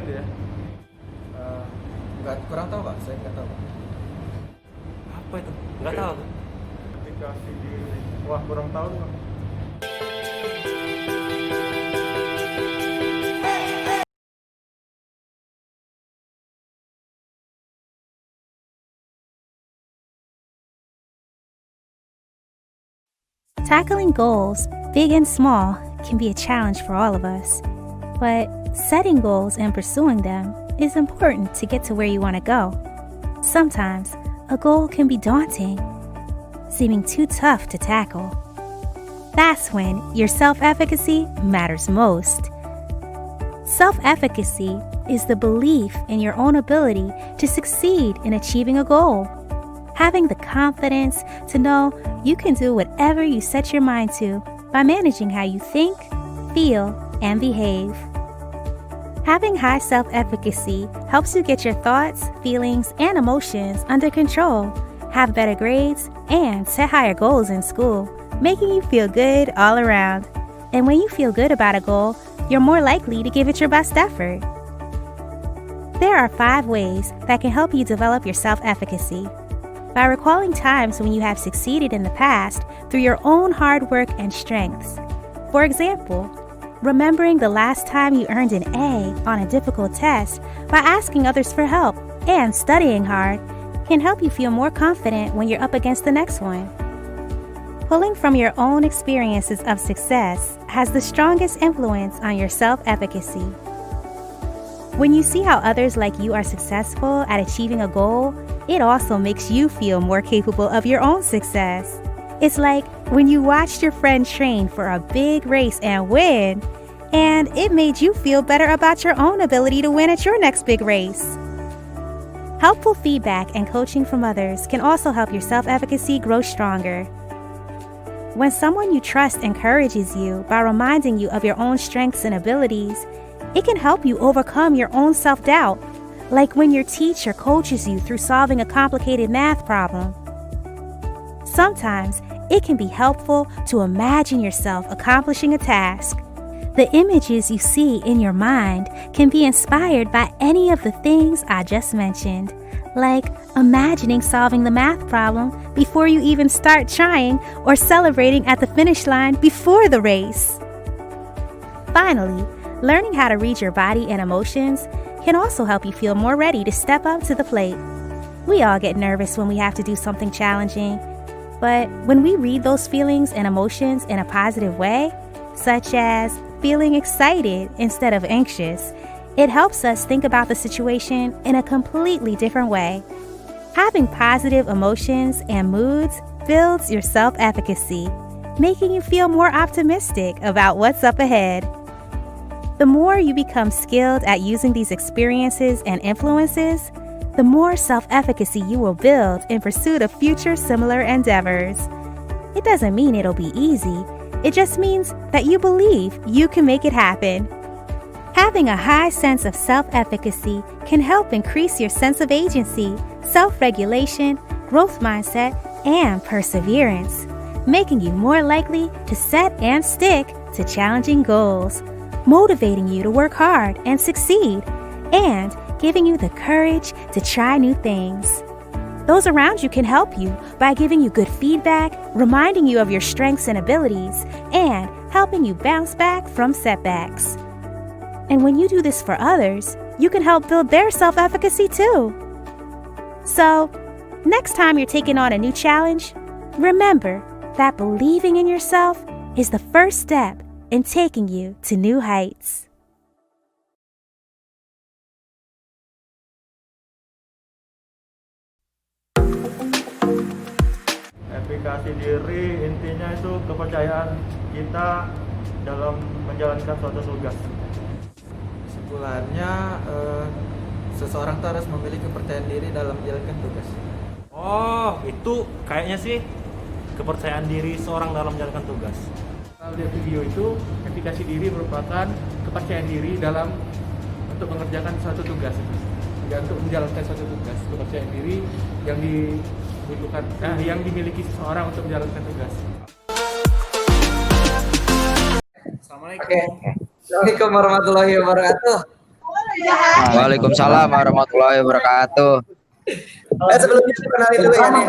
itu ya? Eh, nggak, kurang tahu Pak, saya nggak tahu Pak. Apa itu? Nggak tahu. Aplikasi diri. Wah, kurang tahu Bang. Tackling goals, big and small, can be a challenge for all of us. But setting goals and pursuing them is important to get to where you want to go. Sometimes a goal can be daunting, seeming too tough to tackle. That's when your self-efficacy matters most. Self-efficacy is the belief in your own ability to succeed in achieving a goal. Having the confidence to know you can do whatever you set your mind to by managing how you think, feel, and behave. Having high self-efficacy helps you get your thoughts, feelings, and emotions under control, have better grades, and set higher goals in school, making you feel good all around. And when you feel good about a goal, you're more likely to give it your best effort. There are 5 ways that can help you develop your self-efficacy. By recalling times when you have succeeded in the past through your own hard work and strengths. For example, remembering the last time you earned an A on a difficult test by asking others for help and studying hard can help you feel more confident when you're up against the next one. Pulling from your own experiences of success has the strongest influence on your self-efficacy. When you see how others like you are successful at achieving a goal, it also makes you feel more capable of your own success. It's like when you watched your friend train for a big race and win, and it made you feel better about your own ability to win at your next big race. Helpful feedback and coaching from others can also help your self-efficacy grow stronger. When someone you trust encourages you by reminding you of your own strengths and abilities, it can help you overcome your own self-doubt, like when your teacher coaches you through solving a complicated math problem. Sometimes it can be helpful to imagine yourself accomplishing a task. The images you see in your mind can be inspired by any of the things I just mentioned, like imagining solving the math problem before you even start trying or celebrating at the finish line before the race. Finally, learning how to read your body and emotions can also help you feel more ready to step up to the plate. We all get nervous when we have to do something challenging, but when we read those feelings and emotions in a positive way, such as feeling excited instead of anxious, it helps us think about the situation in a completely different way. Having positive emotions and moods builds your self-efficacy, making you feel more optimistic about what's up ahead. The more you become skilled at using these experiences and influences, the more self-efficacy you will build in pursuit of future similar endeavors. It doesn't mean it'll be easy. It just means that you believe you can make it happen. Having a high sense of self-efficacy can help increase your sense of agency, self-regulation, growth mindset, and perseverance, making you more likely to set and stick to challenging goals, motivating you to work hard and succeed, and giving you the courage to try new things. Those around you can help you by giving you good feedback, reminding you of your strengths and abilities, and helping you bounce back from setbacks. And when you do this for others, you can help build their self-efficacy too. So, next time you're taking on a new challenge, remember that believing in yourself is the first step in taking you to new heights. Efikasi diri intinya itu kepercayaan kita dalam menjalankan suatu tugas. Kesimpulannya, seseorang tuh harus memiliki kepercayaan diri dalam menjalankan tugas. Oh, itu kayaknya sih kepercayaan diri seorang dalam menjalankan tugas. Kalau lihat video itu, efikasi diri merupakan kepercayaan diri dalam untuk mengerjakan suatu tugas. Ya, untuk menjalankan suatu tugas, kepercayaan diri yang dibutuhkan, yang dimiliki seseorang untuk menjalankan tugas. Assalamualaikum. Oke. Assalamualaikum warahmatullahi wabarakatuh. Waalaikumsalam warahmatullahi wabarakatuh. Sebelumnya kenalin dulu ya nih.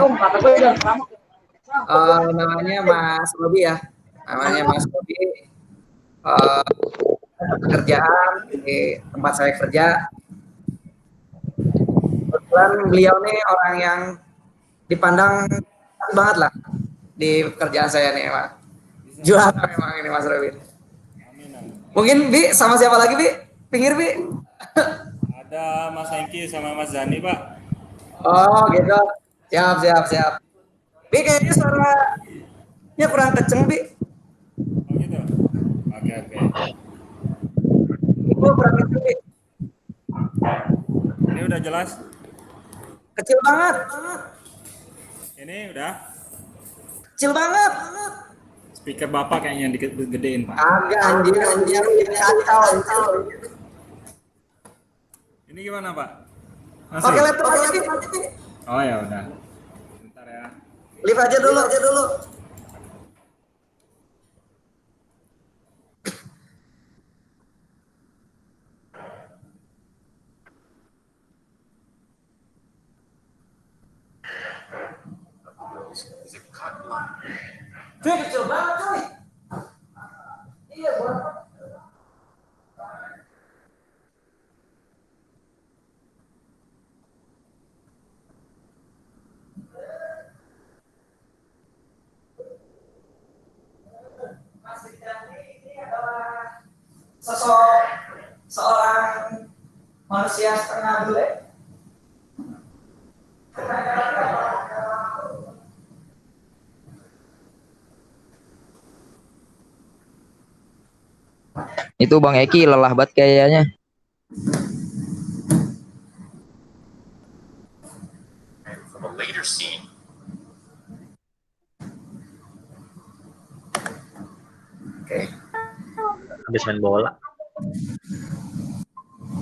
Namanya Mas Robi ya. Namanya Mas Robi. Pekerjaan di tempat saya kerja. Kebetulan beliau nih orang yang dipandang banget lah di pekerjaan saya nih, Pak. Juara memang ini Mas Robi. Mungkin Bi sama siapa lagi Bi? Pinggir Bi? Ada Mas Hengki sama Mas Zani, Pak. Oh gitu. Siap. Bi kayaknya suaranya kurang kenceng Bi. Oh gitu. Oke. Itu kurang kenceng Bi. Ini udah jelas? Kecil banget. Ini udah? Kecil banget. Speaker Bapak kayaknya yang digedein, Pak. Agak anjir kacau. Ini gimana, Pak? Pakai laptop aja Bi. Oh ya udah. Bentar ya. Live aja dulu. Cuy, kecil banget cuy. Iya, buat. Ini adalah seorang manusia setengah bule. Itu Bang Eki lelah banget kayaknya. Oke. Habis main bola.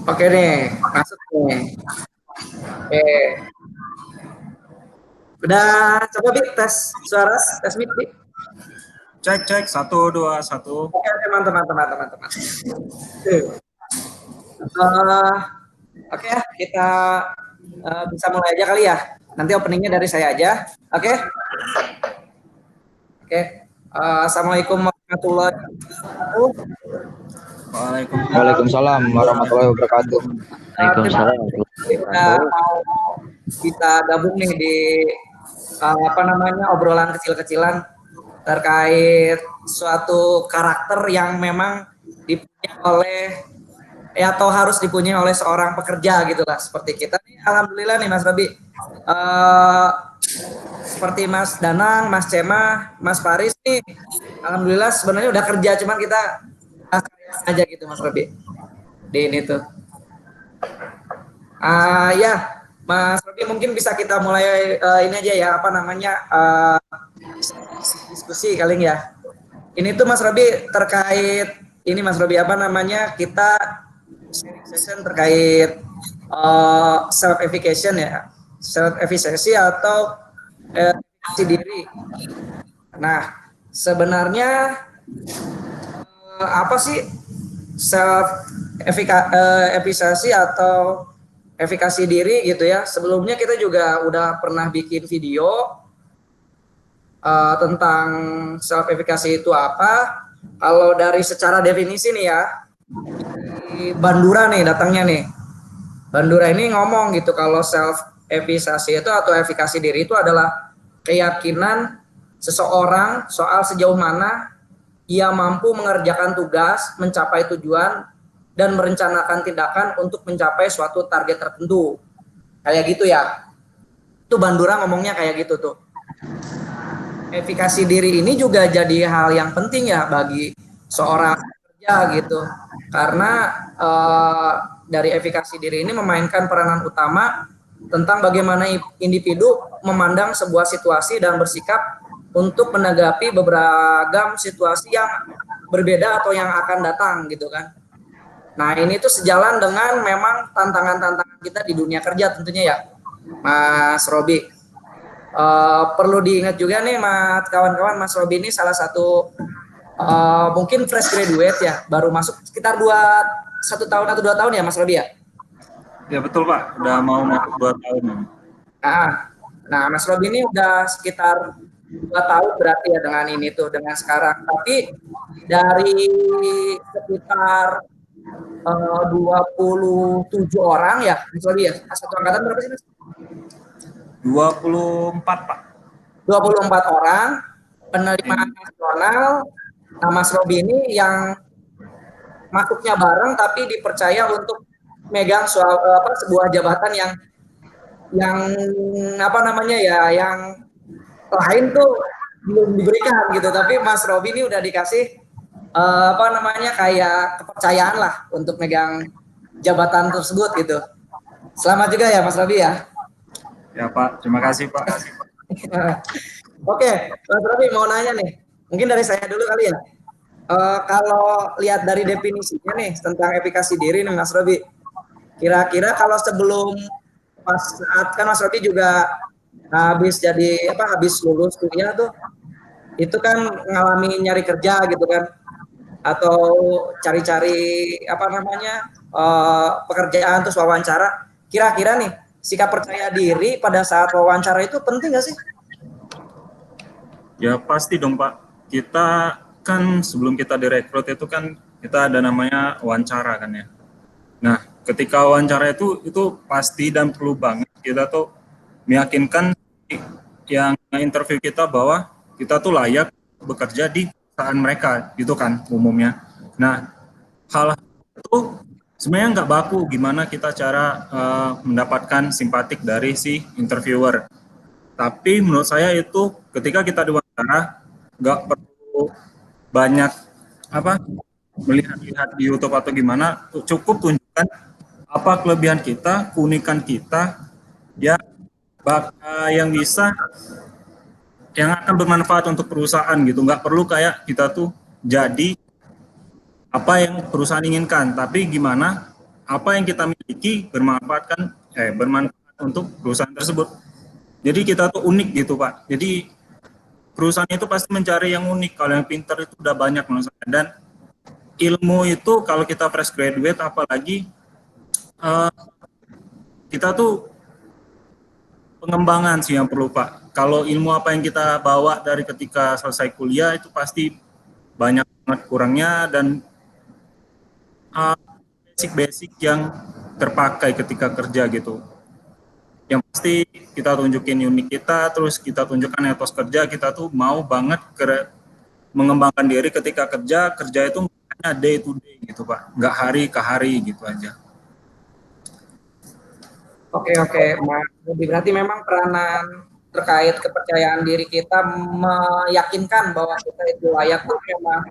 Oke nih, masuk nih. Oke. Udah coba Bi tes suara, tes mic Bi. Cek 1 2 1. Oke, teman-teman. Oke ya, kita bisa mulai aja kali ya. Nanti openingnya dari saya aja. Oke. Assalamualaikum warahmatullahi wabarakatuh. Waalaikumsalam warahmatullahi wabarakatuh. Waalaikumsalam. Kita gabung nih di obrolan kecil-kecilan terkait suatu karakter yang memang dipunyai oleh atau harus dipunyai oleh seorang pekerja gitulah, seperti kita nih. Alhamdulillah nih Mas Robi, seperti Mas Danang, Mas Cema, Mas Paris nih, alhamdulillah sebenarnya udah kerja, cuman kita aja gitu Mas Robi di ini tuh. Ya Mas Robi, mungkin bisa kita mulai ini aja ya, diskusi kali ya. Ini tuh Mas Robi terkait ini Mas Robi kita sharing session terkait self efficacy ya, self efficacy atau efisiensi diri. Nah, sebenarnya apa sih self efficacy atau efikasi diri gitu ya? Sebelumnya kita juga udah pernah bikin video tentang self efficacy itu apa. Kalau dari secara definisi nih ya, di Bandura nih datangnya nih. Bandura ini ngomong gitu kalau self efficacy itu atau efikasi diri itu adalah keyakinan seseorang soal sejauh mana ia mampu mengerjakan tugas, mencapai tujuan, dan merencanakan tindakan untuk mencapai suatu target tertentu. Kayak gitu ya. Itu Bandura ngomongnya kayak gitu tuh. Efikasi diri ini juga jadi hal yang penting ya bagi seorang pekerja gitu. Karena dari efikasi diri ini memainkan peranan utama tentang bagaimana individu memandang sebuah situasi dan bersikap untuk menanggapi beragam situasi yang berbeda atau yang akan datang gitu kan. Nah, ini tuh sejalan dengan memang tantangan-tantangan kita di dunia kerja tentunya ya, Mas Robi. Perlu diingat juga nih, kawan-kawan, Mas Robi ini salah satu mungkin fresh graduate ya, baru masuk sekitar 1 tahun atau 2 tahun ya, Mas Robi ya. Ya betul Pak, udah mau masuk 2 tahun. Nah, nah Mas Robi ini udah sekitar 2 tahun berarti ya dengan ini tuh, dengan sekarang. Tapi dari sekitar 27 orang ya, Mas Robi ya. Satu angkatan berapa sih Mas? 24 Pak. 24 orang penerimaan nasional. Nah, Mas Robi ini yang masuknya bareng tapi dipercaya untuk megang sebuah jabatan yang apa namanya ya, yang lain tuh belum diberikan gitu, tapi Mas Robi ini udah dikasih apa namanya, kayak kepercayaan lah untuk megang jabatan tersebut gitu. Selamat juga ya Mas Robi ya. Ya Pak, terima kasih Pak. Oke, Mas Robi mau nanya nih, mungkin dari saya dulu kali ya. Kalau lihat dari definisinya nih tentang efikasi diri nih Mas Robi, kira-kira kalau sebelum pas saat kan Mas Robi juga habis lulus kuliah tuh, itu kan ngalami nyari kerja gitu kan, atau cari-cari apa namanya pekerjaan terus wawancara. Kira-kira nih sikap percaya diri pada saat wawancara itu penting nggak sih? Ya pasti dong Pak. Kita kan sebelum kita direkrut itu kan kita ada namanya wawancara kan ya. Nah, ketika wawancara itu pasti dan perlu banget kita tuh meyakinkan yang interview kita bahwa kita tuh layak bekerja di perusahaan mereka gitu kan umumnya. Nah, hal itu sebenarnya nggak baku gimana kita cara mendapatkan simpatik dari si interviewer. Tapi menurut saya itu ketika kita diwawancara nggak perlu banyak melihat-lihat di YouTube atau gimana, cukup tunjukkan apa kelebihan kita, keunikan kita, ya yang akan bermanfaat untuk perusahaan gitu. Nggak perlu kayak kita tuh jadi apa yang perusahaan inginkan, tapi gimana apa yang kita miliki bermanfaat untuk perusahaan tersebut. Jadi kita tuh unik gitu Pak. Jadi perusahaan itu pasti mencari yang unik. Kalau yang pintar itu udah banyak menurut saya. Dan ilmu itu kalau kita fresh graduate apalagi kita tuh pengembangan sih yang perlu Pak. Kalau ilmu apa yang kita bawa dari ketika selesai kuliah itu pasti banyak banget kurangnya, dan basic-basic yang terpakai ketika kerja gitu. Yang pasti kita tunjukin unik kita, terus kita tunjukkan etos kerja, kita tuh mau banget mengembangkan diri ketika kerja itu hanya day to day gitu Pak, nggak hari ke hari gitu aja. Oke, Mas. Berarti memang peranan terkait kepercayaan diri kita meyakinkan bahwa kita itu layak tuh memang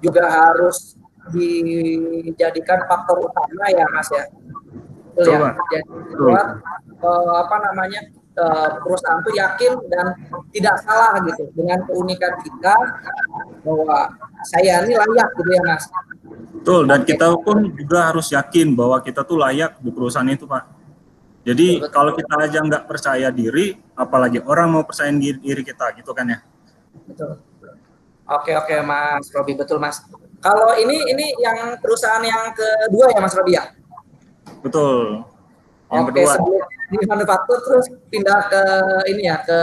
juga harus dijadikan faktor utama ya Mas ya. Betul ya. Jadi buat perusahaan tuh yakin dan tidak salah gitu dengan keunikan kita bahwa saya ini layak gitu ya Mas. Betul, dan kita pun juga harus yakin bahwa kita tuh layak di perusahaan itu Pak. Jadi betul. Kalau kita aja nggak percaya diri, apalagi orang mau percaya diri kita gitu kan ya. Betul. Oke Mas Robi, betul Mas. Kalau ini yang perusahaan yang kedua ya Mas Robi ya? Betul. Yang kedua. Di manufaktur terus pindah ke ini ya, ke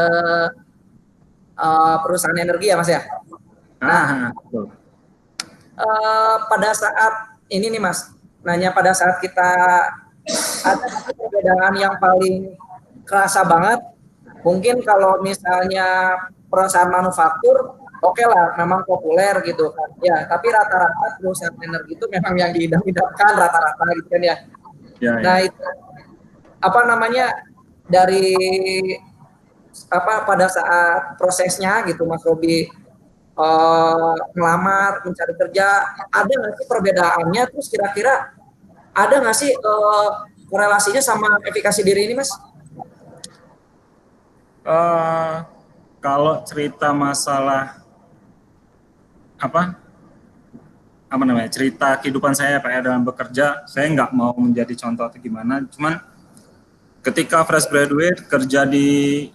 perusahaan energi ya Mas ya. Nah, betul. Pada saat ini nih Mas, nanya pada saat kita ada perbedaan yang paling kerasa banget. Mungkin kalau misalnya perusahaan manufaktur, oke lah, memang populer gitu kan. Ya, tapi rata-rata perusahaan energi itu memang yang diidam-idamkan rata-rata gitu kan ya. Nah, itu apa namanya dari pada saat prosesnya gitu Mas Robi ngelamar, mencari kerja, ada nggak sih perbedaannya? Terus kira-kira ada nggak sih korelasinya sama efikasi diri ini Mas? Kalau cerita masalah cerita kehidupan saya Pak dalam bekerja, saya nggak mau menjadi contoh atau gimana, cuman ketika fresh graduate kerja di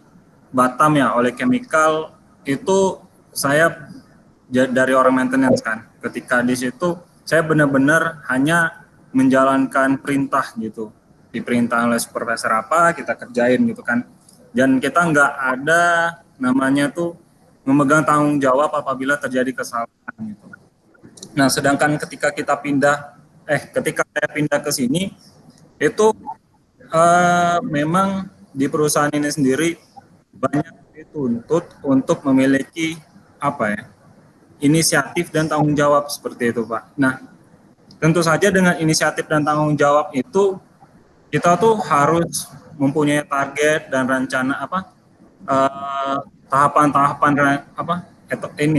Batam ya oleh chemical, itu saya dari orang maintenance kan. Ketika di situ saya benar-benar hanya menjalankan perintah gitu. diperintah oleh supervisor apa kita kerjain gitu kan. Dan kita nggak ada namanya tuh memegang tanggung jawab apabila terjadi kesalahan gitu. Nah, sedangkan ketika saya pindah ke sini itu memang di perusahaan ini sendiri banyak dituntut untuk memiliki inisiatif dan tanggung jawab seperti itu, Pak. Nah, tentu saja dengan inisiatif dan tanggung jawab itu kita tuh harus mempunyai target dan rencana tahapan-tahapan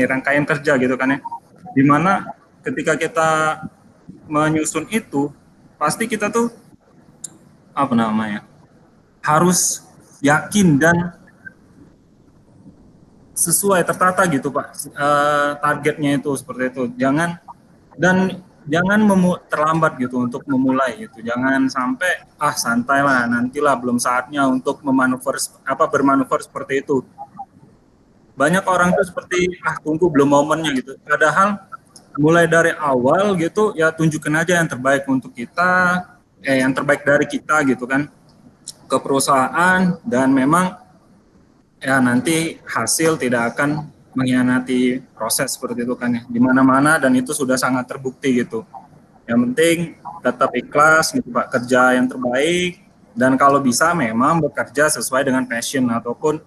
rangkaian kerja gitu kan ya. Dimana ketika kita menyusun itu pasti kita tuh harus yakin dan sesuai tertata gitu Pak, targetnya itu seperti itu. Jangan terlambat gitu untuk memulai gitu. Jangan sampai santai lah, nantilah belum saatnya untuk bermanuver seperti itu. Banyak orang tuh seperti tunggu belum momennya gitu. Padahal mulai dari awal gitu ya tunjukin aja yang terbaik untuk kita, yang terbaik dari kita gitu kan ke perusahaan, dan memang ya nanti hasil tidak akan mengkhianati proses seperti itu kan ya di mana-mana, dan itu sudah sangat terbukti gitu. Yang penting tetap ikhlas gitu Pak, kerja yang terbaik, dan kalau bisa memang bekerja sesuai dengan passion ataupun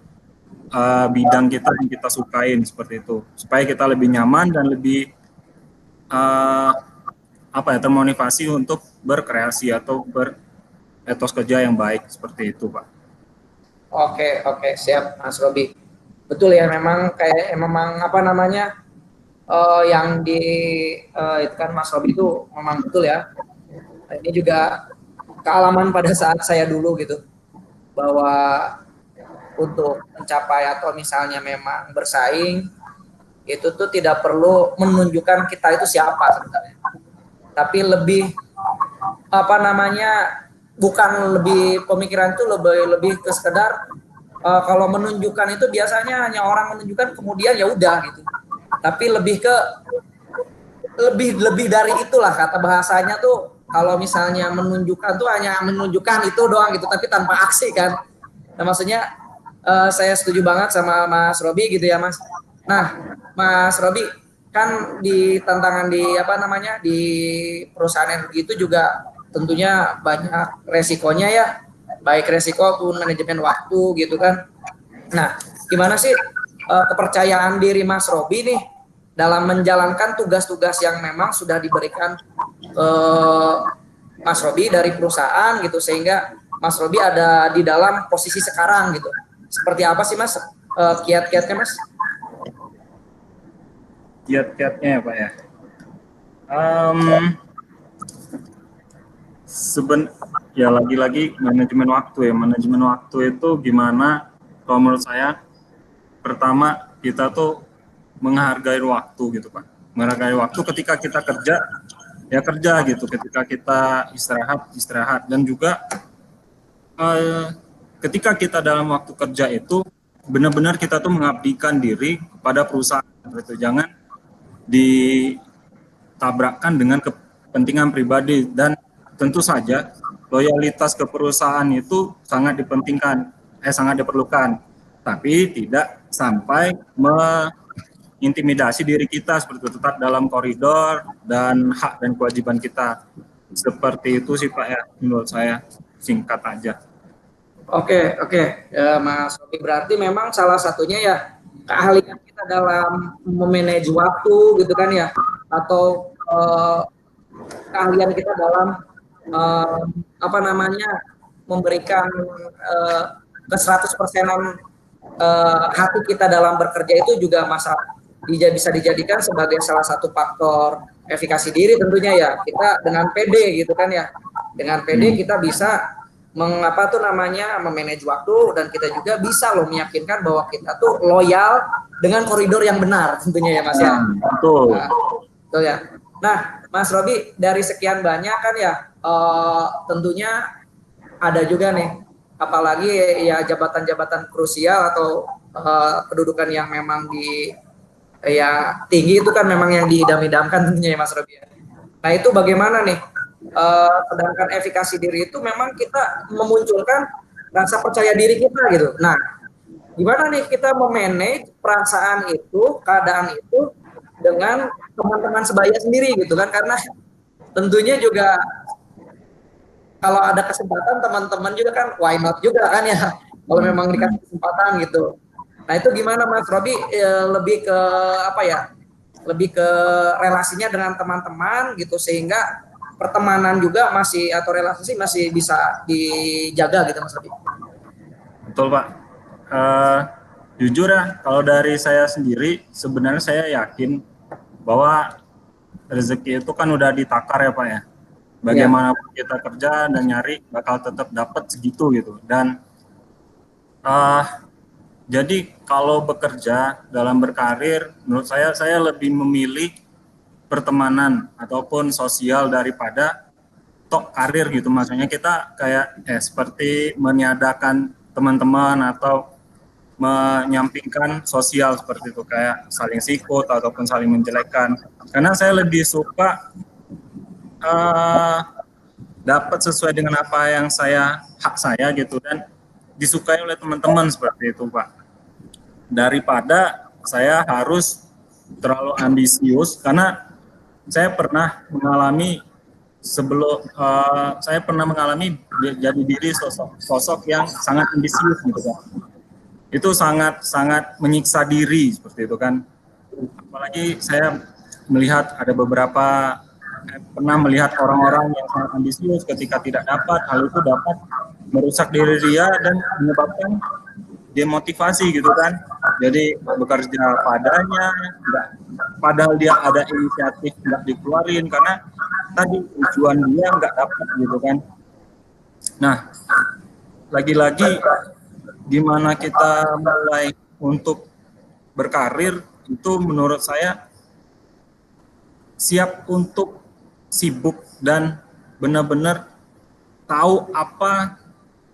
bidang kita yang kita sukain seperti itu, supaya kita lebih nyaman dan lebih termotivasi untuk berkreasi atau beretos kerja yang baik seperti itu Pak. Oke, siap Mas Robi. Betul ya, memang yang itu kan Mas Robi itu memang betul ya. Ini juga kealaman pada saat saya dulu gitu, bahwa untuk mencapai atau misalnya memang bersaing itu tuh tidak perlu menunjukkan kita itu siapa sebenarnya, tapi lebih pemikiran itu lebih ke sekedar kalau menunjukkan itu biasanya hanya orang menunjukkan kemudian ya udah gitu, tapi lebih dari itulah, kata bahasanya tuh kalau misalnya menunjukkan tuh hanya menunjukkan itu doang gitu, tapi tanpa aksi kan. Nah, maksudnya saya setuju banget sama Mas Robi gitu ya Mas. Nah, Mas Robi kan di tantangan di perusahaan energi itu juga tentunya banyak resikonya ya, baik resiko maupun manajemen waktu gitu kan. Nah, gimana sih kepercayaan diri Mas Robi nih dalam menjalankan tugas-tugas yang memang sudah diberikan Mas Robi dari perusahaan gitu, sehingga Mas Robi ada di dalam posisi sekarang gitu. Seperti apa sih Mas kiat-kiatnya Mas? Kiat-kiatnya ya Pak ya. Lagi-lagi manajemen waktu ya. Manajemen waktu itu gimana? Kalau menurut saya, pertama kita tuh menghargai waktu gitu Pak. Menghargai waktu ketika kita kerja, ya kerja gitu. Ketika kita istirahat. Dan juga ketika kita dalam waktu kerja itu benar-benar kita tuh mengabdikan diri kepada perusahaan gitu. Jangan ditabrakkan dengan kepentingan pribadi, dan tentu saja loyalitas ke perusahaan itu sangat diperlukan, tapi tidak sampai mengintimidasi diri kita, seperti itu, tetap dalam koridor dan hak dan kewajiban kita. Seperti itu sih Pak ya, menurut saya, singkat aja. Oke. Ya, Mas Robi, berarti memang salah satunya ya keahlian kita dalam memanage waktu gitu kan ya, atau keahlian kita dalam memberikan ke 100%-an hati kita dalam bekerja itu juga bisa dijadikan sebagai salah satu faktor efikasi diri tentunya ya. Kita dengan PD gitu kan ya, dengan PD kita bisa memanage waktu, dan kita juga bisa meyakinkan bahwa kita tuh loyal dengan koridor yang benar tentunya ya Mas ya. Betul. Betul ya. Nah, Mas Robi, dari sekian banyak kan ya, tentunya ada juga nih, apalagi ya jabatan-jabatan krusial atau kedudukan yang memang tinggi itu kan memang yang diidam-idamkan tentunya ya Mas Robi. Nah, itu bagaimana nih Sedangkan efikasi diri itu memang kita memunculkan rasa percaya diri kita gitu. Nah, gimana nih kita memanage perasaan itu, keadaan itu dengan teman-teman sebaya sendiri gitu kan? Karena tentunya juga kalau ada kesempatan teman-teman juga kan why not juga kan ya, kalau memang dikasih kesempatan gitu. Nah itu gimana Mas Robi, lebih ke apa ya, lebih ke relasinya dengan teman-teman gitu sehingga pertemanan juga masih atau relasi masih bisa dijaga gitu Mas Robi. Betul Pak. Jujur ya, kalau dari saya sendiri sebenarnya saya yakin bahwa rezeki itu kan udah ditakar ya Pak ya. Bagaimanapun kita kerja dan nyari bakal tetap dapat segitu gitu. Dan jadi kalau bekerja dalam berkarir, menurut saya lebih memilih pertemanan ataupun sosial daripada tok karir gitu. Maksudnya kita kayak seperti meniadakan teman-teman atau menyampingkan sosial seperti itu, kayak saling sikut ataupun saling menjelekkan. Karena saya lebih suka dapat sesuai dengan apa yang hak saya gitu dan disukai oleh teman-teman seperti itu Pak. Daripada saya harus terlalu ambisius, karena saya pernah mengalami jadi diri sosok yang sangat ambisius gitu Pak. Itu sangat menyiksa diri seperti itu kan. Apalagi saya pernah melihat orang-orang yang sangat ambisius ketika tidak dapat hal itu dapat merusak diri dia dan menyebabkan demotivasi gitu kan. Jadi bekerja padahal dia ada inisiatif nggak dikeluarin karena tadi tujuan dia nggak dapat gitu kan. Nah, lagi-lagi gimana kita mulai untuk berkarir itu menurut saya siap untuk sibuk dan benar-benar tahu apa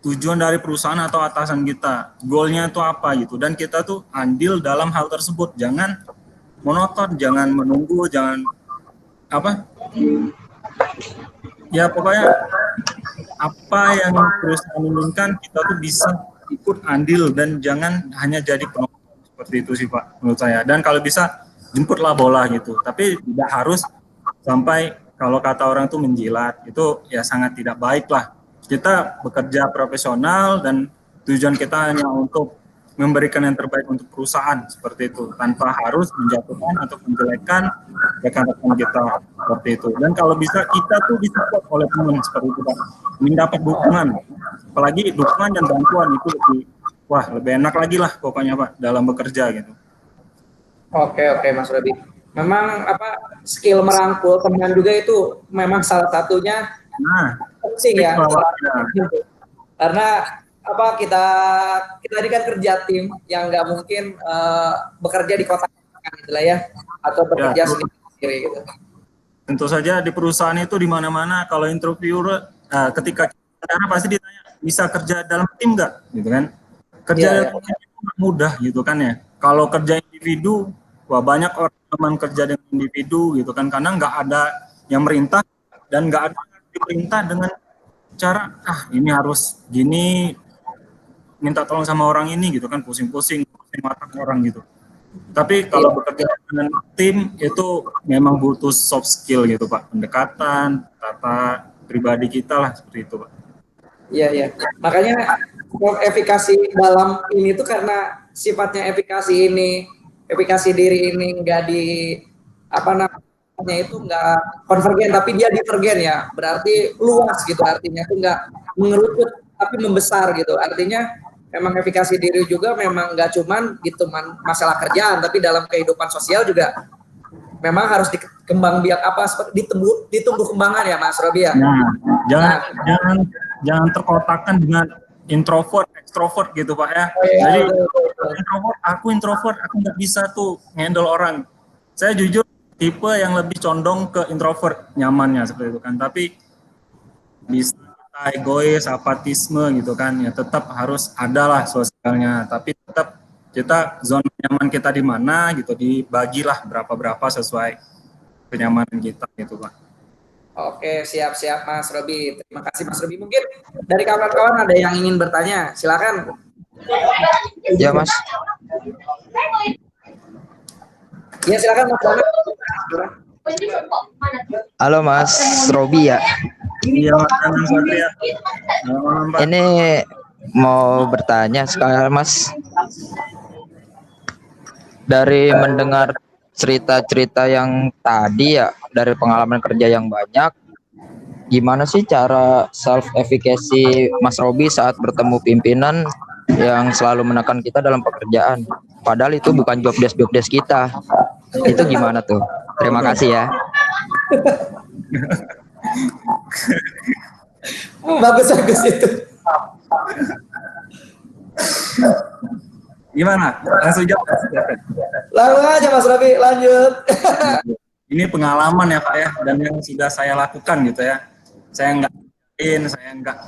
tujuan dari perusahaan atau atasan kita, goalnya itu apa gitu, dan kita tuh andil dalam hal tersebut, jangan monoton, jangan menunggu, jangan ya pokoknya apa yang perusahaan inginkan kita tuh bisa ikut andil dan jangan hanya jadi penonton seperti itu sih Pak menurut saya. Dan kalau bisa jemputlah bola gitu, tapi tidak harus sampai kalau kata orang tuh menjilat, itu ya sangat tidak baik lah. Kita bekerja profesional dan tujuan kita hanya untuk memberikan yang terbaik untuk perusahaan seperti itu, tanpa harus menjatuhkan atau menjelekkan rekan-rekan kita seperti itu. Dan kalau bisa kita tuh disupport oleh teman seperti itu Pak, mendapat dukungan, apalagi dukungan dan bantuan itu lebih enak lagi lah pokoknya Pak dalam bekerja gitu. Oke Mas Robi. Memang skill merangkul teman juga itu memang salah satunya penting ya. Karena kita ini kan kerja tim yang nggak mungkin bekerja di kota gitu lah ya, atau bekerja sendiri gitu. Tentu saja di perusahaan itu di mana-mana kalau interviewer ketika kita pasti ditanya bisa kerja dalam tim nggak gitu kan. Kerja dalam tim itu mudah gitu kan ya. Kalau kerja individu, banyak orang kerja dengan individu gitu kan, karena nggak ada yang merintah dan nggak ada yang diperintah dengan cara ini harus gini, minta tolong sama orang ini gitu kan, pusing-pusing mata orang gitu. Tapi kalau bekerja dengan tim itu memang butuh soft skill gitu Pak, pendekatan, tata pribadi kita lah seperti itu Pak. Iya. Makanya efikasi dalam ini tuh karena sifatnya efikasi diri ini nggak itu nggak konvergen tapi dia divergen ya, berarti luas gitu, artinya itu nggak mengerucut tapi membesar gitu. Artinya memang efikasi diri juga memang nggak cuman gitu masalah kerjaan, tapi dalam kehidupan sosial juga memang harus ditumbuh kembangan ya Mas Robi ya. Jangan terkotakkan dengan introvert, extrovert gitu Pak ya. Jadi introvert, aku nggak bisa tuh handle orang. Saya jujur tipe yang lebih condong ke introvert, nyamannya seperti itu kan. Tapi bisa egois, apatisme gitu kan, ya tetap harus ada lah sosialnya. Tapi tetap kita zona nyaman kita di mana gitu, dibagilah berapa sesuai kenyamanan kita gitu Pak. Oke, siap-siap Mas Robi. Terima kasih Mas Robi. Mungkin dari kawan-kawan ada yang ingin bertanya, silakan. Ya Mas. Ya silakan Mas Bana. Halo Mas Robi ya. Iya, Mas Satria. Malam, Pak. Ini mau bertanya sekarang Mas. Dari mendengar cerita-cerita yang tadi ya, dari pengalaman kerja yang banyak, gimana sih cara self efficacy Mas Robi saat bertemu pimpinan yang selalu menekan kita dalam pekerjaan? Padahal itu bukan job desk kita. Itu gimana tuh? Terima kasih ya. Bagus itu. Gimana? Langsung jawab. Langsung aja Mas Robi, lanjut. Ini pengalaman ya Pak ya, dan yang sudah saya lakukan gitu ya. Saya nggak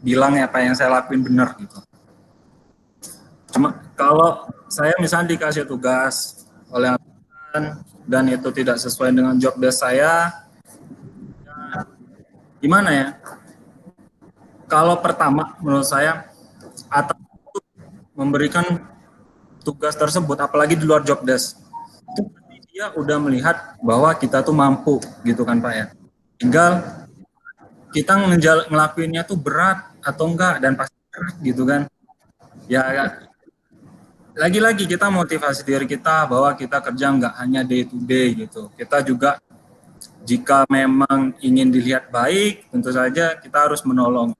bilang ya apa yang saya lakuin benar gitu. Cuma kalau saya misalnya dikasih tugas oleh atasan dan itu tidak sesuai dengan job desk saya, ya, gimana ya? Kalau pertama menurut saya atasan itu memberikan tugas tersebut, apalagi di luar job desk, itu dia udah melihat bahwa kita tuh mampu gitu kan Pak ya. Tinggal kita ngelakuinnya tuh berat atau enggak, dan pasti berat gitu kan. Ya lagi-lagi kita motivasi diri kita bahwa kita kerja nggak hanya day to day gitu. Kita juga jika memang ingin dilihat baik, tentu saja kita harus menolong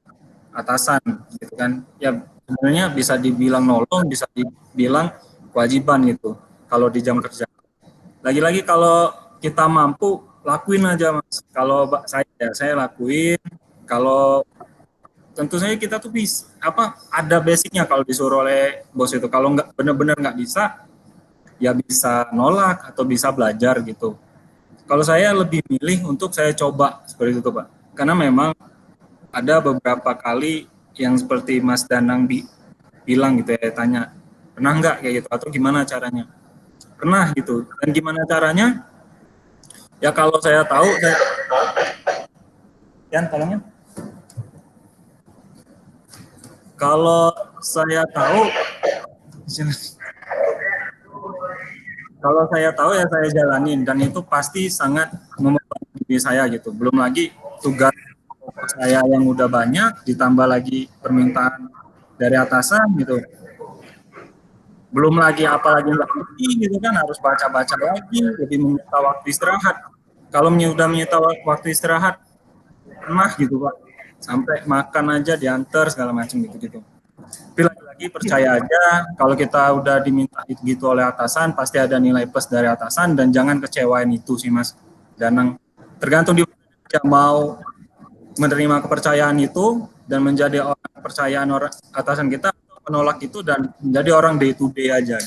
atasan gitu kan. Ya sebenarnya bisa dibilang nolong, bisa dibilang kewajiban gitu kalau di jam kerja. Lagi-lagi kalau kita mampu, lakuin aja Mas. Kalau saya lakuin. Kalau tentu saja kita tuh bisa ada basicnya kalau disuruh oleh bos itu. Kalau nggak benar-benar nggak bisa, ya bisa nolak atau bisa belajar gitu. Kalau saya lebih milih untuk saya coba seperti itu Pak, karena memang ada beberapa kali yang seperti Mas Danang bilang gitu ya, tanya pernah nggak kayak gitu atau gimana caranya, pernah gitu. Dan gimana caranya ya, kalau saya tahu tolongnya. Kalau saya tahu ya saya jalanin, dan itu pasti sangat membantu diri saya gitu. Belum lagi tugas saya yang udah banyak, ditambah lagi permintaan dari atasan gitu. Belum lagi apalagi nggak ngerti gitu kan, harus baca-baca lagi, jadi menyita waktu istirahat. Kalau udah menyita waktu istirahat, pernah gitu Pak, sampai makan aja diantar segala macam gitu. Tapi lagi-lagi percaya aja, kalau kita udah diminta gitu oleh atasan, pasti ada nilai plus dari atasan, dan jangan kecewain itu sih Mas Danang. Tergantung dia mau menerima kepercayaan itu dan menjadi orang kepercayaan orang atasan kita, menolak itu dan menjadi orang day to day aja.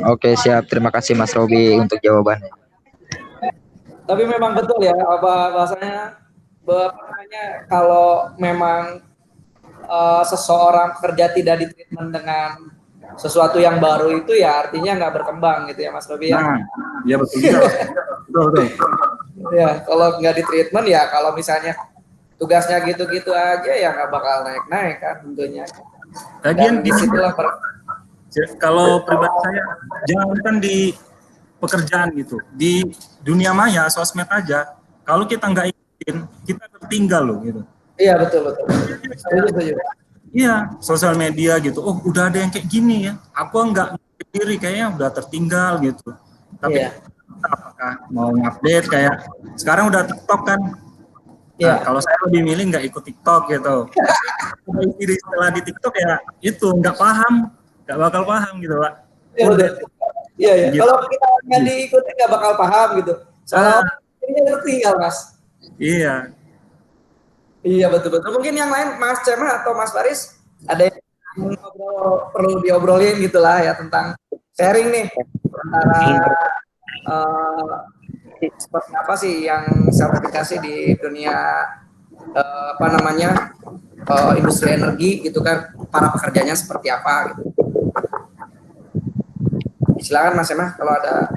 Oke, siap. Terima kasih Mas Robi untuk jawabannya. Tapi memang betul ya, bahasanya kalau memang seseorang kerja tidak ditreatment dengan sesuatu yang baru, itu ya artinya nggak berkembang gitu ya Mas Robi ya. Nah, ya betul juga. betul. Ya, kalau nggak ditreatment ya, kalau misalnya tugasnya gitu-gitu aja ya nggak bakal naik-naik kan tentunya. Dan disitulah kalau pribadi saya, jangankan di pekerjaan gitu, di dunia maya, sosmed aja, kalau kita nggak ikutin, kita tertinggal loh gitu. Iya betul. Setuju. Iya, sosial media gitu. Oh, udah ada yang kayak gini ya. Aku nggak diri kayaknya udah tertinggal gitu. Tapi apakah mau update kayak sekarang udah TikTok kan? Nah, kalau saya lebih milih nggak ikut TikTok gitu. Setelah di TikTok ya itu nggak bakal paham gitu Pak. Iya. Gitu. Kalau kita nggak diikuti nggak bakal paham gitu. Soalnya ini tertinggal Mas. Iya. Iya betul. Mungkin yang lain Mas Cema atau Mas Faris ada yang perlu diobrolin gitulah ya, tentang sharing nih antara seperti apa sih yang sertifikasi di dunia industri energi gitu kan, para pekerjanya seperti apa gitu. Silakan Mas Cema kalau ada.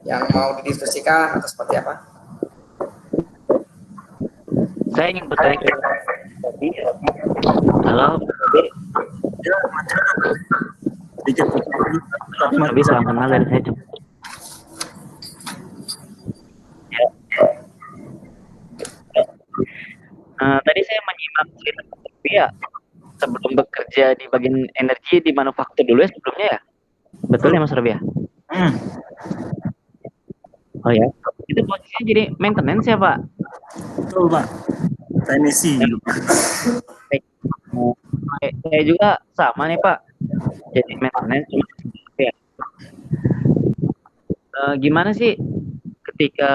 yang mau didiskusikan atau seperti apa? Saya ingin bertanya ke tadi. Halo, Ya, macam sedikit tapi salam kenal dari saya. Ya. Tadi saya menyimak cerita ya sebelum bekerja di bagian energi di manufaktur dulu ya sebelumnya ya. Betul ya Mas Robi ya? Oh ya. Itu posisinya jadi maintenance ya Pak? betul Pak. Teknisi. Saya juga sama nih Pak. Jadi maintenance ya. Gimana sih ketika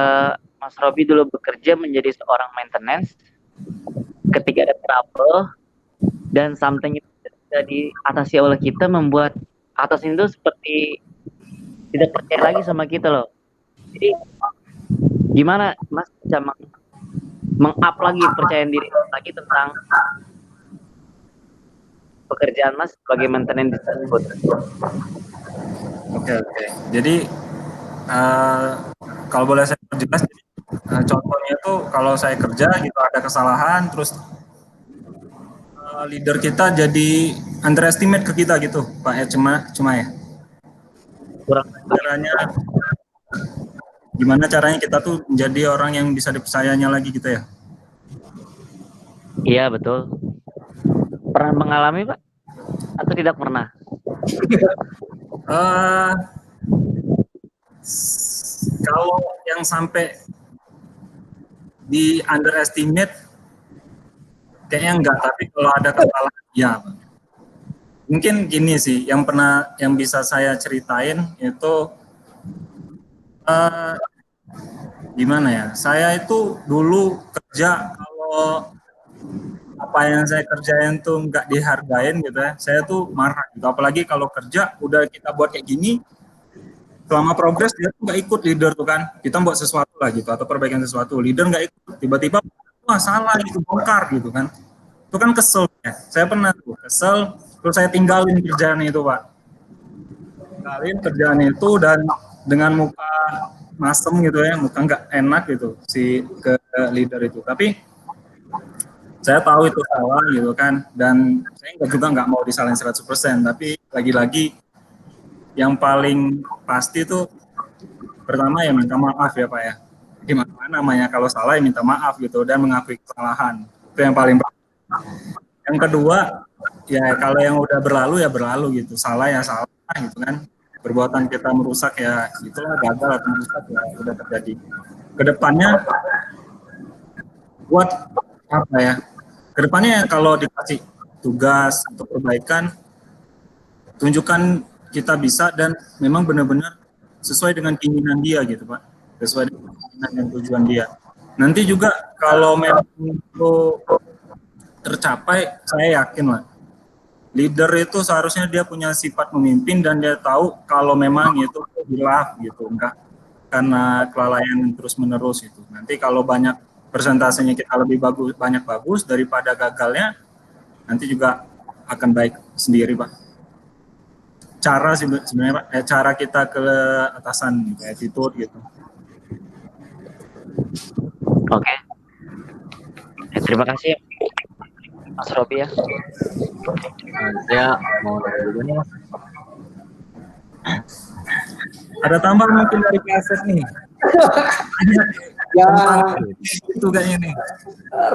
Mas Robi dulu bekerja menjadi seorang maintenance, ketika ada trouble dan something itu tidak diatasi oleh kita membuat atasan itu seperti tidak percaya lagi sama kita loh. Jadi gimana Mas bisa meng-up lagi percayaan diri lagi tentang pekerjaan Mas sebagai maintenance tersebut? Oke. Jadi kalau boleh saya perjelas, contohnya itu kalau saya kerja gitu ada kesalahan, terus leader kita jadi underestimate ke kita gitu, Pak ya, cuma ya. Gimana caranya kita tuh menjadi orang yang bisa dipercayanya lagi gitu ya? Iya betul. Pernah mengalami Pak? Atau tidak pernah? Kalau yang sampai di underestimate kayaknya enggak, tapi kalau ada kesalahan ya. Mungkin gini sih, yang bisa saya ceritain itu gimana ya? Saya itu dulu kerja kalau apa yang saya kerjain tuh nggak dihargain gitu ya, saya tuh marah gitu. Apalagi kalau kerja udah kita buat kayak gini, selama progres dia tuh nggak ikut leader tuh kan, kita buat sesuatu lah gitu atau perbaikan sesuatu, leader nggak ikut, tiba-tiba wah salah gitu, bongkar gitu kan, itu kan kesel ya. Saya pernah tuh kesel, terus saya tinggalin kerjaan itu Pak, tinggalin kerjaan itu dan dengan muka masem gitu ya, muka nggak enak gitu si ke leader itu, tapi saya tahu itu salah gitu kan, dan saya juga nggak mau disalahin 100%, tapi lagi-lagi yang paling pasti itu pertama ya minta maaf ya Pak ya. Gimana namanya kalau salah ya minta maaf gitu dan mengakui kesalahan. Itu yang paling pertama. Yang kedua ya kalau yang udah berlalu ya berlalu gitu. Salah ya salah gitu kan. Perbuatan kita merusak ya itulah, gagal atau merusak ya udah terjadi. Kedepannya buat apa ya? Kedepannya kalau dikasih tugas untuk perbaikan, tunjukkan kita bisa dan memang benar-benar sesuai dengan keinginan dia gitu Pak, sesuai dengan keinginan dan tujuan dia. Nanti juga kalau memang itu tercapai, saya yakin lah leader itu seharusnya dia punya sifat memimpin dan dia tahu kalau memang itu hilaf gitu, enggak karena kelalaian terus menerus itu. Nanti kalau banyak persentasenya kita lebih banyak bagus daripada gagalnya, nanti juga akan baik sendiri Pak. Cara sih sebenarnya Pak, cara kita ke atasan gitu, attitude gitu. Oke. Terima kasih Mas Robi ya. Saya mau nanya dulu nih Mas. Ada tambah mungkin dari PSS nih. Ya, Itu kayaknya nih.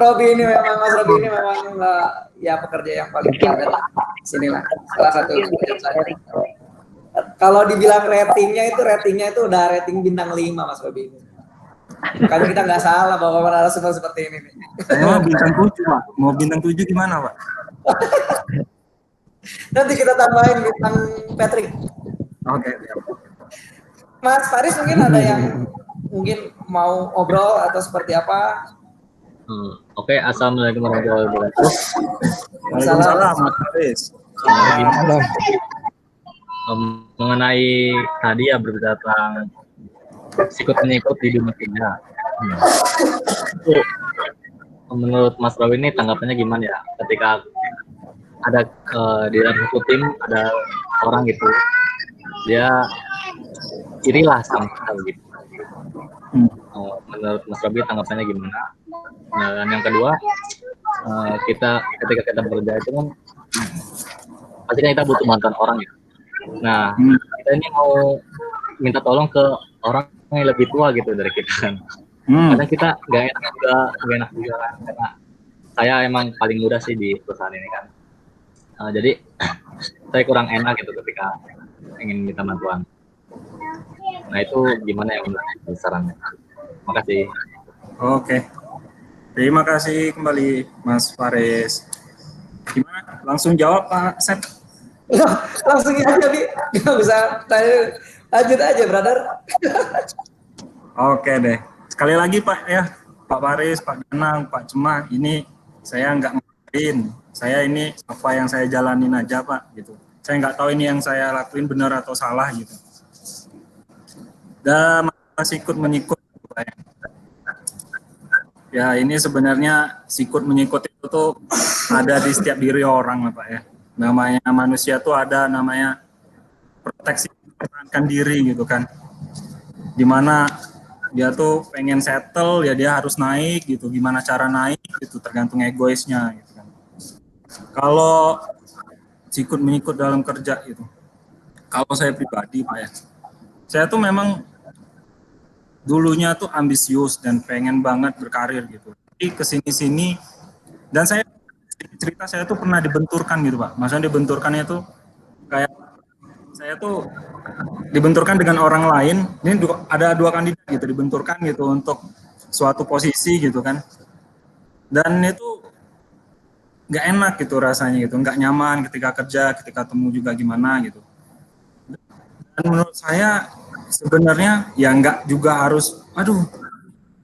Robi ini memang Mas Robi ini memang ya pekerja yang paling padat di sini lah. Salah satu pekerjaan saya. Kalau dibilang ratingnya itu udah rating bintang 5 Mas Robi ini. Makanya kita nggak salah bahwa narasumber seperti ini nih. Mau bintang 7 Pak. Mau bintang 7 gimana Pak? Nanti kita tambahin bintang Patrick. Oke. Mas Faris mungkin ada yang mungkin mau obrol atau seperti apa? Oke, assalamualaikum warahmatullahi wabarakatuh. Waalaikumsalam Mas Faris. Mengenai tadi ya berbicara tentang sikut menyikut di dunia kerja. Menurut Mas Rawi ini tanggapannya gimana ya ketika ada di dalam satu tim ada orang gitu, dia irilah sama kita gitu. Hmm. Menurut Mas Robi tanggapannya gimana? Nah, dan yang kedua, kita ketika kita bekerja itu kan pasti kan kita butuh bantuan orang ya. Nah, kita ini mau minta tolong ke orang yang lebih tua gitu dari kita kan. Kadang kita nggak enak juga kan, karena saya emang paling muda sih di perusahaan ini kan. Jadi saya kurang enak gitu ketika ingin minta bantuan. Nah itu gimana ya menurut sarannya? Makasih. Oke. Terima kasih kembali Mas Faris. Gimana? Langsung jawab Pak Sep. Langsung aja Bi, nggak bisa tanya, lanjut aja brother. Oke deh. Sekali lagi Pak ya, Pak Faris, Pak Danang, Pak Cema, ini saya nggak ngapain. Saya ini apa yang saya jalanin aja Pak gitu. Saya nggak tahu ini yang saya lakuin benar atau salah gitu. Dan masih ikut menyikut Pak ya. Ya ini sebenarnya sikut menyikut itu tuh ada di setiap diri orang Pak ya. Namanya manusia tuh ada namanya proteksi mempertahankan diri gitu kan. Dimana dia tuh pengen settle ya dia harus naik gitu. Gimana cara naik gitu tergantung egoisnya gitu kan. Kalau sikut menyikut dalam kerja itu, kalau saya pribadi Pak ya, saya tuh memang dulunya tuh ambisius dan pengen banget berkarir gitu. Tapi kesini-sini dan saya cerita saya tuh pernah dibenturkan gitu Pak. Maksudnya dibenturkannya tuh kayak saya tuh dibenturkan dengan orang lain. Ini ada 2 kandidat gitu dibenturkan gitu untuk suatu posisi gitu kan. Dan itu nggak enak gitu rasanya gitu, nggak nyaman ketika kerja, ketika temu juga gimana gitu. Dan menurut saya sebenarnya ya nggak juga harus, aduh,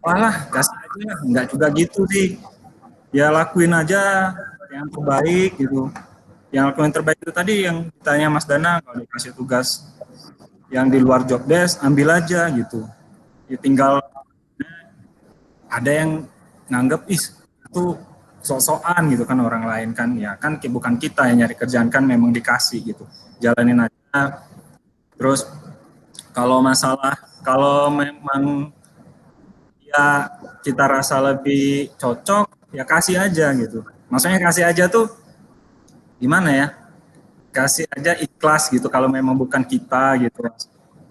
walah kasih aja, nggak juga gitu sih. Ya lakuin aja yang terbaik gitu. Yang lakuin terbaik itu tadi yang ditanya Mas Dana, kalau dikasih tugas yang di luar job desk, ambil aja gitu. Ya tinggal ada yang nganggep, itu sok-sokan gitu kan orang lain kan. Ya kan bukan kita yang nyari kerjaan kan memang dikasih gitu. Jalanin aja. Terus kalau memang ya kita rasa lebih cocok, ya kasih aja gitu. Maksudnya kasih aja tuh gimana ya? Kasih aja ikhlas gitu kalau memang bukan kita gitu.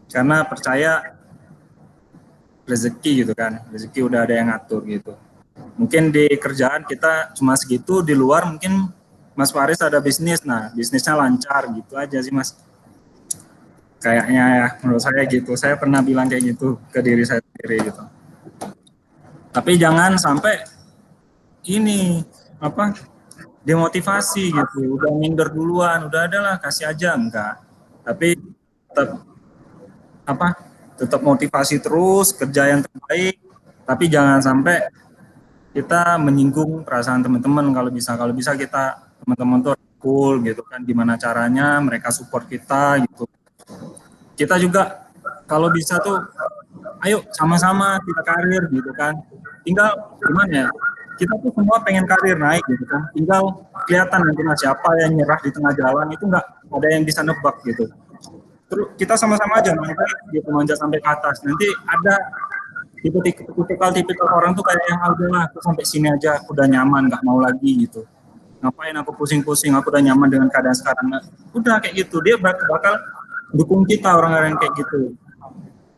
Karena percaya rezeki gitu kan. Rezeki udah ada yang ngatur gitu. Mungkin di kerjaan kita cuma segitu, di luar mungkin Mas Faris ada bisnis, nah bisnisnya lancar gitu aja sih Mas. Kayaknya ya menurut saya gitu. Saya pernah bilang kayak gitu ke diri saya sendiri gitu. Tapi jangan sampai ini demotivasi gitu, udah minder duluan, udah adalah kasih aja enggak. Tapi tetap motivasi terus, kerja yang terbaik, tapi jangan sampai kita menyinggung perasaan teman-teman. Kalau bisa kita teman-teman tuh cool gitu kan, gimana caranya mereka support kita gitu. Kita juga kalau bisa tuh ayo sama-sama kita karir gitu kan. Tinggal gimana ya, kita tuh semua pengen karir naik gitu kan. Tinggal kelihatan nanti siapa yang nyerah di tengah jalan, itu nggak ada yang bisa nebak gitu. Terus kita sama-sama aja nanti gitu manjat sampai ke atas. Nanti ada tipikal orang tuh kayak yang udahlah aku sampai sini aja aku udah nyaman, nggak mau lagi gitu. Ngapain aku pusing-pusing, aku udah nyaman dengan keadaan sekarang. Udah kayak gitu, dia bakal dukung kita orang-orang kayak gitu.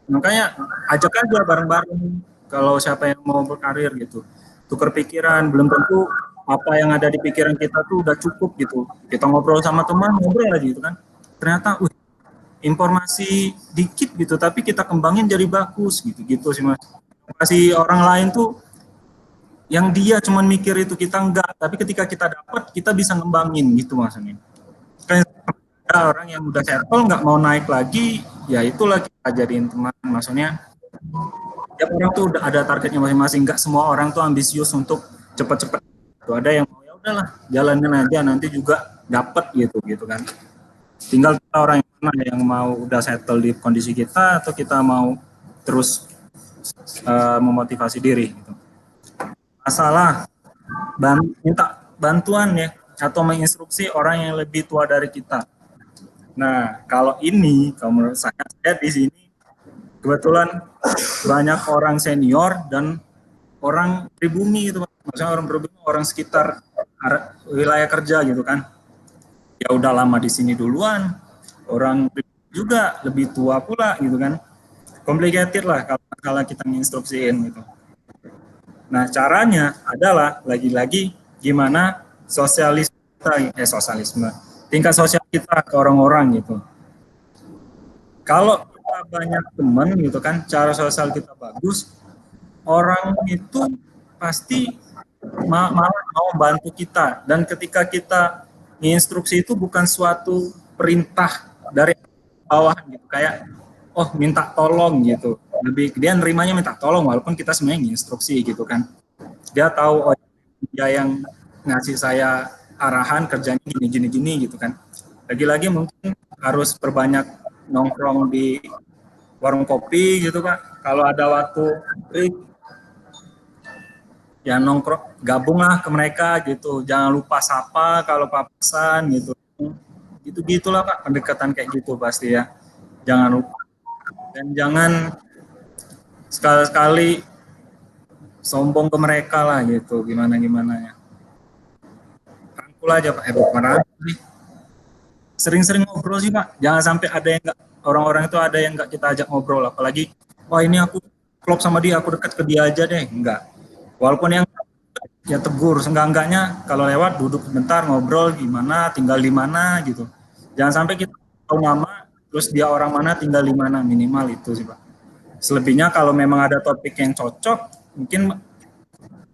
Makanya ajak aja bareng-bareng kalau siapa yang mau berkarir gitu. Tukar pikiran, belum tentu apa yang ada di pikiran kita tuh udah cukup gitu. Kita ngobrol sama teman, ngobrol aja gitu kan. Ternyata informasi dikit gitu, tapi kita kembangin jadi bagus gitu sih Mas. Informasi orang lain tuh yang dia cuman mikir itu kita enggak, tapi ketika kita dapat kita bisa ngembangin gitu maksudnya. Kayak ada orang yang udah settle nggak mau naik lagi, ya itulah kita jadiin teman. Maksudnya tiap orang tuh udah ada targetnya masing-masing, nggak semua orang tuh ambisius untuk cepet-cepet. Tuh ada yang mau ya udahlah jalanin aja nanti juga dapat gitu kan. Tinggal kita orang yang mana yang mau udah settle di kondisi kita atau kita mau terus memotivasi diri gitu. Masalah minta bantuan ya atau menginstruksi orang yang lebih tua dari kita. Nah, kalau menurut saya di sini kebetulan banyak orang senior dan orang pribumi gitu, maksudnya orang pribumi, orang sekitar wilayah kerja gitu kan. Ya udah lama di sini duluan, orang juga lebih tua pula gitu kan. Complicated lah kalau kita nginstruksiin gitu. Nah, caranya adalah lagi-lagi gimana sosialisme, tingkat sosial kita ke orang-orang gitu. Kalau kita banyak teman gitu kan, cara sosial kita bagus, orang itu pasti malah mau bantu kita. Dan ketika kita instruksi itu bukan suatu perintah dari bawah gitu, kayak oh minta tolong gitu. Lebih dia nerimanya minta tolong walaupun kita sebenarnya instruksi gitu kan. Dia tahu oh dia yang ngasih saya arahan kerjanya gini gitu kan. Lagi-lagi mungkin harus perbanyak nongkrong di warung kopi gitu kan. Kalau ada waktu ya nongkrong, gabunglah ke mereka gitu. Jangan lupa sapa kalau papasan gitu. Gitu-gitulah Pak, pendekatan kayak gitu pasti ya. Jangan lupa. Dan jangan sekali-sekali sombong ke mereka lah gitu, gimana ya. Rangkul aja Pak, sering-sering ngobrol sih Pak, jangan sampai ada yang orang-orang itu ada yang nggak kita ajak ngobrol, apalagi wah ini aku klop sama dia, aku dekat ke dia aja deh, enggak. Walaupun yang ya tegur, seenggak-enggaknya kalau lewat duduk bentar ngobrol gimana, tinggal di mana gitu. Jangan sampai kita tahu nama, terus dia orang mana tinggal di mana, minimal itu sih Pak. Selebihnya kalau memang ada topik yang cocok, mungkin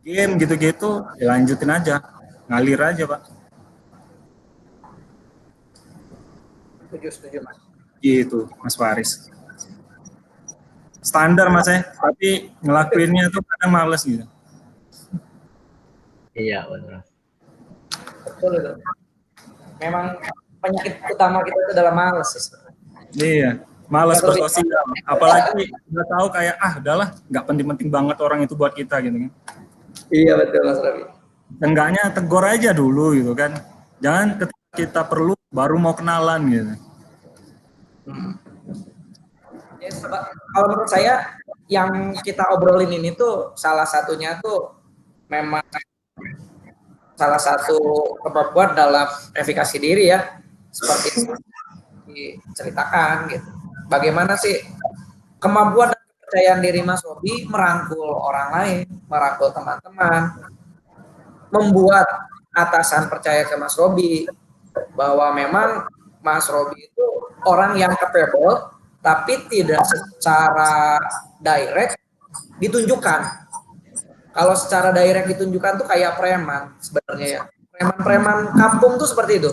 game gitu-gitu, ya lanjutin aja, ngalir aja Pak. Setuju Mas. Gitu Mas Faris. Standar Mas ya, tapi ngelakuinnya tuh kadang males gitu. Iya benar. Betul itu. Memang penyakit utama kita itu adalah malas sih. Iya, malas bersosial. Apalagi udah tahu kayak udahlah, nggak penting-penting banget orang itu buat kita gitu kan. Iya betul Mas Rabi. Enggaknya tegur aja dulu gitu kan. Jangan ketika kita perlu baru mau kenalan gitu. Ya, kalau menurut saya yang kita obrolin ini tuh salah satunya tuh memang salah satu kemampuan dalam efikasi diri ya, seperti diceritakan gitu. Bagaimana sih kemampuan dan kepercayaan diri Mas Robi merangkul orang lain, merangkul teman-teman, membuat atasan percaya ke Mas Robi bahwa memang Mas Robi itu orang yang capable, tapi tidak secara direct ditunjukkan. Kalau secara direct ditunjukkan tuh kayak preman sebenarnya ya. Preman-preman kampung tuh seperti itu.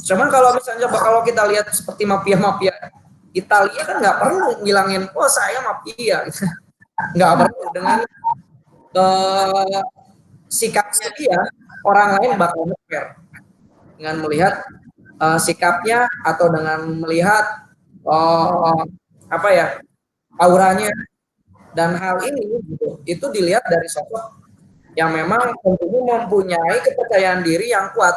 Cuman kalau misalnya kalau kita lihat seperti mafia-mafia Italia kan nggak perlu ngilangin, oh saya mafia. Nggak perlu, dengan sikapnya dia, orang lain bakal fair. Dengan melihat sikapnya atau dengan melihat auranya, dan hal ini gitu, itu dilihat dari sosok yang memang tentunya mempunyai kepercayaan diri yang kuat,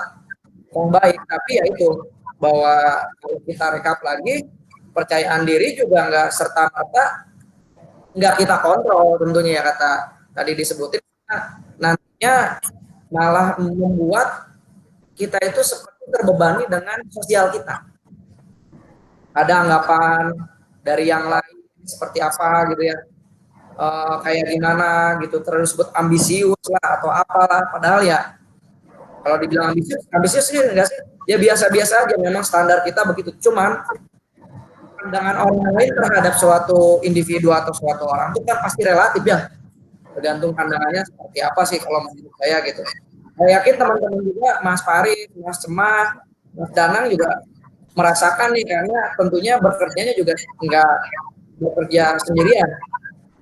yang baik. Tapi ya itu, bahwa kalau kita rekap lagi, kepercayaan diri juga nggak serta-merta nggak kita kontrol tentunya ya, kata tadi disebutin, nantinya malah membuat kita itu seperti terbebani dengan sosial kita. Ada anggapan dari yang lain seperti apa gitu ya, kayak gimana gitu, terus disebut ambisius lah atau apalah, padahal ya kalau dibilang ambisius sih enggak sih, ya biasa-biasa aja, memang standar kita begitu. Cuman pandangan orang lain terhadap suatu individu atau suatu orang itu kan pasti relatif ya, tergantung pandangannya seperti apa sih kalau menurut saya gitu. Saya yakin teman-teman juga, Mas Faris, Mas Cemah, Mas Danang juga merasakan nih, karena tentunya bekerjanya juga enggak bekerja sendirian,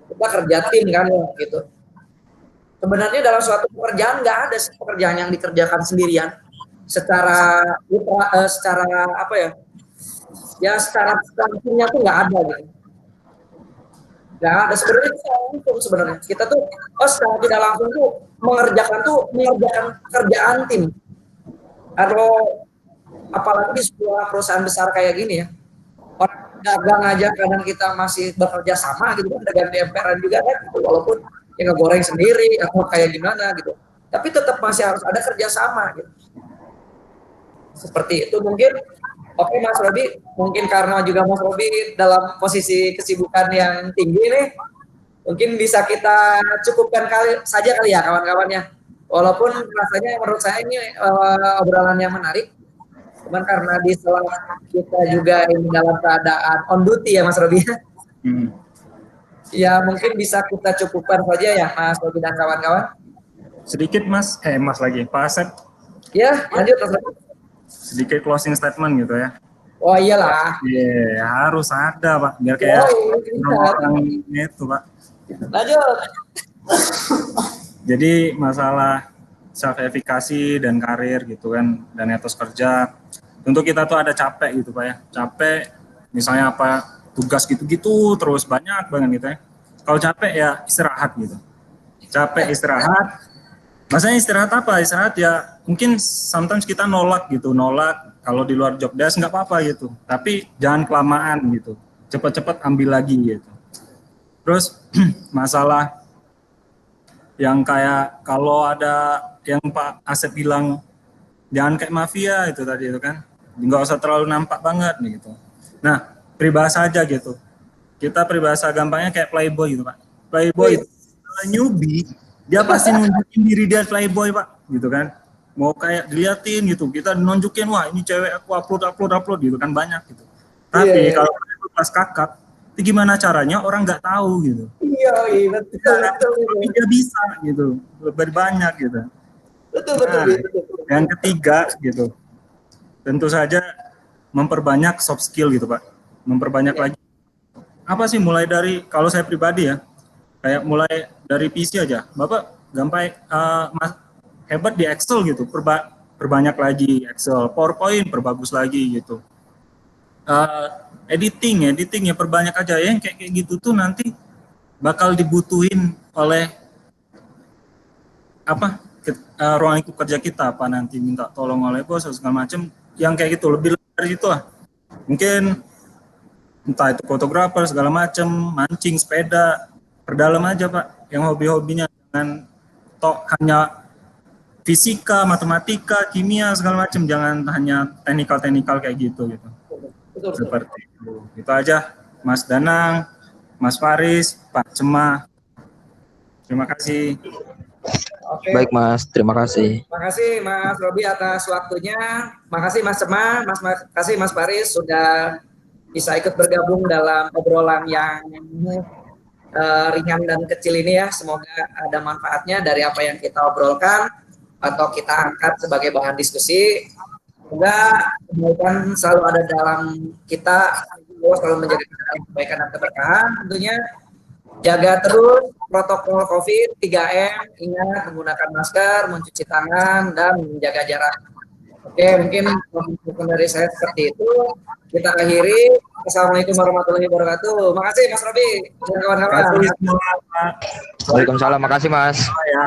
kita kerja tim kan gitu. Sebenarnya dalam suatu pekerjaan nggak ada pekerjaan yang dikerjakan sendirian secara apa ya secara langsungnya tuh nggak ada gitu. Nggak ada sebenarnya, langsung sebenarnya kita tuh secara tidak langsung tuh mengerjakan kerjaan tim. Kalau apalagi di sebuah perusahaan besar kayak gini ya, orang dagang aja kadang kita masih bekerja sama gitu kan, dagang di emperan juga kan, gitu. Walaupun ya ngegoreng sendiri atau kayak gimana gitu, tapi tetap masih harus ada kerjasama gitu. Seperti itu mungkin. Oke Mas Robi, mungkin karena juga Mas Robi dalam posisi kesibukan yang tinggi nih, mungkin bisa kita cukupkan saja kali ya kawan-kawannya. Walaupun rasanya menurut saya ini obrolan yang menarik, cuman karena di sela kita juga ini dalam keadaan on duty ya Mas Robi. Ya mungkin bisa kita cukupkan saja ya Mas Robi dan kawan-kawan. Sedikit Mas lagi, Pak Asep. Ya, lanjut Mas Robi. Sedikit closing statement gitu ya. Oh iyalah. Iya, harus ada Pak, biar kayak orang itu Pak. Lanjut. Jadi masalah self efficacy dan karir gitu kan, dan etos kerja, tentu kita tuh ada capek gitu Pak ya. Capek misalnya apa, tugas gitu-gitu terus banyak banget gitu ya. Kalau capek ya istirahat gitu. Capek istirahat. Maksudnya istirahat apa? Istirahat ya mungkin sometimes kita nolak kalau di luar job desk nggak apa-apa gitu. Tapi jangan kelamaan gitu. Cepat-cepat ambil lagi gitu. Terus masalah yang kayak kalau ada yang Pak Asep bilang jangan kayak mafia itu tadi itu kan. Nggak usah terlalu nampak banget gitu. Nah, peribahasa aja gitu. Kita peribahasa gampangnya kayak playboy gitu Pak. Playboy itu newbie, dia pasti nunjukin diri dia playboy Pak, gitu kan. Mau kayak diliatin gitu, kita nunjukin wah ini cewek aku upload gitu kan banyak gitu. Tapi kalau pas kakap, itu gimana caranya orang nggak tahu gitu. Iya betul. Dia bisa gitu, lebih banyak gitu. Betul. Yang ketiga gitu, tentu saja memperbanyak soft skill gitu Pak, memperbanyak lagi. Apa sih mulai dari kalau saya pribadi ya, kayak mulai dari PC aja, Bapak gampang hebat di Excel gitu, perbanyak lagi Excel, PowerPoint perbagus lagi gitu. Editing ya perbanyak aja ya, yang kayak gitu tuh nanti bakal dibutuhin oleh ruang lingkup kerja kita apa nanti minta tolong oleh bos segala macam, yang kayak gitu lebih dari itu lah. Mungkin entah itu fotografer segala macam, mancing, sepeda, perdalam aja Pak, yang hobi-hobinya, jangan hanya fisika, matematika, kimia segala macam, jangan hanya teknikal kayak gitu. Betul. Seperti itu. Itu aja Mas Danang, Mas Faris, Pak Cema. Terima kasih. Oke. Baik Mas, terima kasih. Terima kasih Mas Robi atas waktunya. Makasih Mas Cema, makasih Mas Faris sudah bisa ikut bergabung dalam obrolan yang ringan dan kecil ini ya. Semoga ada manfaatnya dari apa yang kita obrolkan atau kita angkat sebagai bahan diskusi. Semoga kebaikan selalu ada dalam kita, selalu menjaga kebaikan dan keberkahan tentunya. Jaga terus protokol COVID 3M, ingat menggunakan masker, mencuci tangan, dan menjaga jarak. Oke, mungkin dari saya seperti itu. Kita akhiri. Assalamualaikum warahmatullahi wabarakatuh. Makasih Mas Robi dan kawan-kawan. Waalaikumsalam, makasih Mas. Ya.